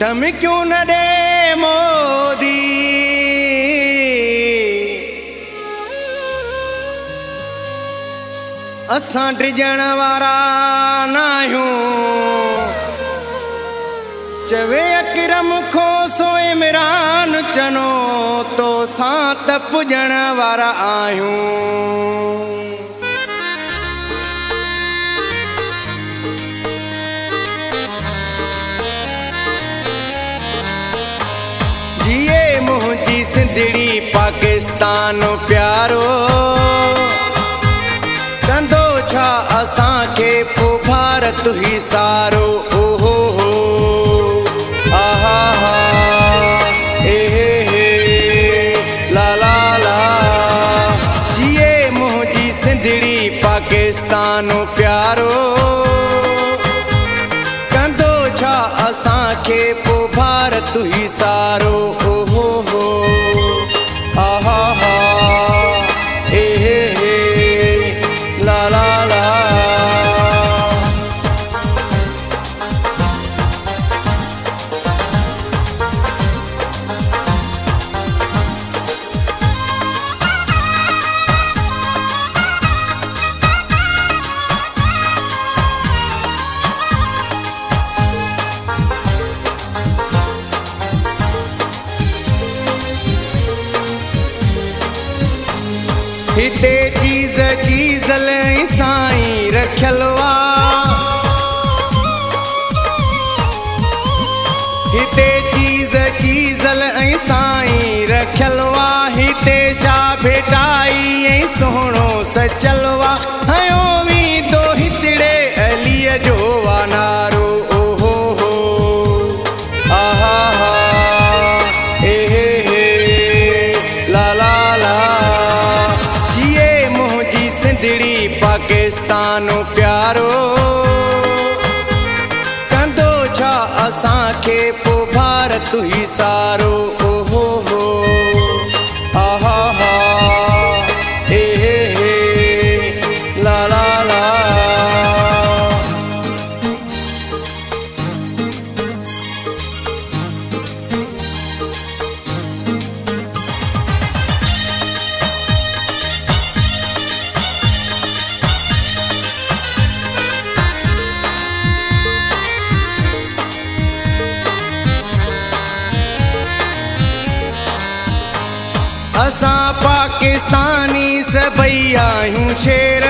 धमकियूं न ॾे मोदी असां डिॼण वारा नाहियूं चवे अकरम खो सो इमरान चनो तो सां त पुॼण वारा आहियूं। जिए मुंहिंजी सिंधड़ी पाकिस्तान प्यारो कंदो छा असांखे पोइ भारत ई सारो। ओहो हो आहा हा हे हे ला ला ला। जिए मुंहिंजी सिंधड़ी पाकिस्तान प्यारो कंदो छा असांखे पोइ भारत ई सारो। ओहो हो आहा हा हे हे ला ला ला। हिते चीज़ चीज़ लई साईं रखियल वा। हिते चीज़ चीज़ लई साईं रखियल वा। हिते छा भेटाई ऐं सुहिणो सचल वा। हयो वींदो हितड़े अलीअ जो वा नारो। ओहो हो आहा हा हे हे ला ला ला। सिंधड़ी पाकिस्तान प्यारो कंदो छा असांखे पोइ भारत ई सारो। ओहो हो आहा हा हे हे ला ला ला। असां पाकिस्तानी सभई आहियूं शेर।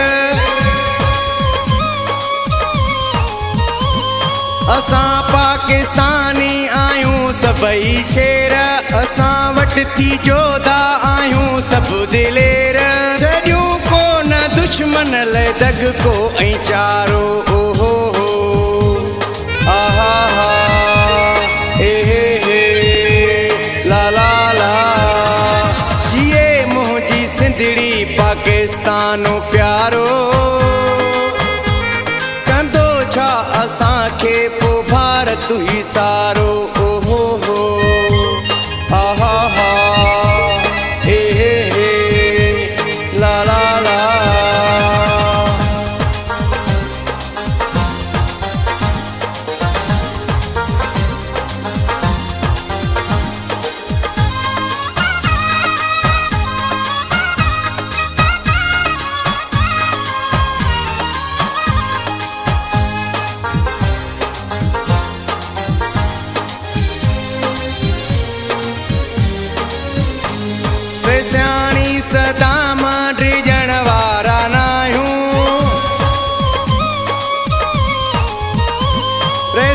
असां पाकिस्तानी आहियूं सभई शेर। असां वटि थी जोधा आहियूं सभु दिलेर। छॾियूं कोन दुश्मन लाइ दग को ऐं चारो। ओहो हो आहा हा हे हे ला ला ला। सिंधड़ी पाकिस्तान प्यारो कंदो छा असांखे पोइ भारत ई सारो। ओहो हो आहा हा हे हे ला ला ला। सियाणी सदाम डिॼण वारा नाहियूं।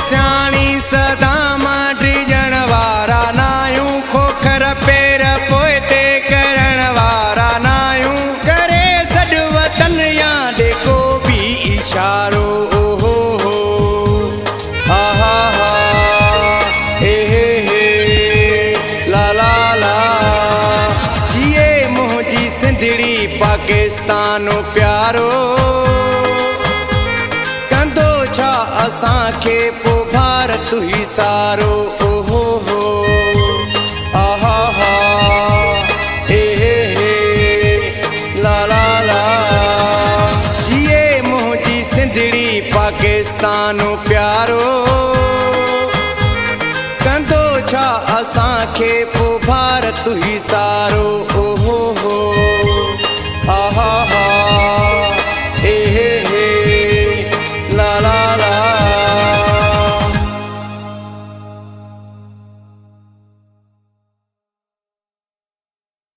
सियाणी सदाम डिॼण वारा नाहियूं। खोखर पेर पोइते करण वारा नाहियूं। करे सॾु वतन या ॾे को बि इशारो। ओहो हो आहा हा हे हे ला ला ला। सिंधड़ी पाकिस्तान प्यारो कंदो छा असांखे पोइ भारत ई सारो। ओहो हो आहा हा हे हे ला ला ला। जिए मुंहिंजी सिंधड़ी पाकिस्तान प्यारो असांखे पोइ भारत ई सारो।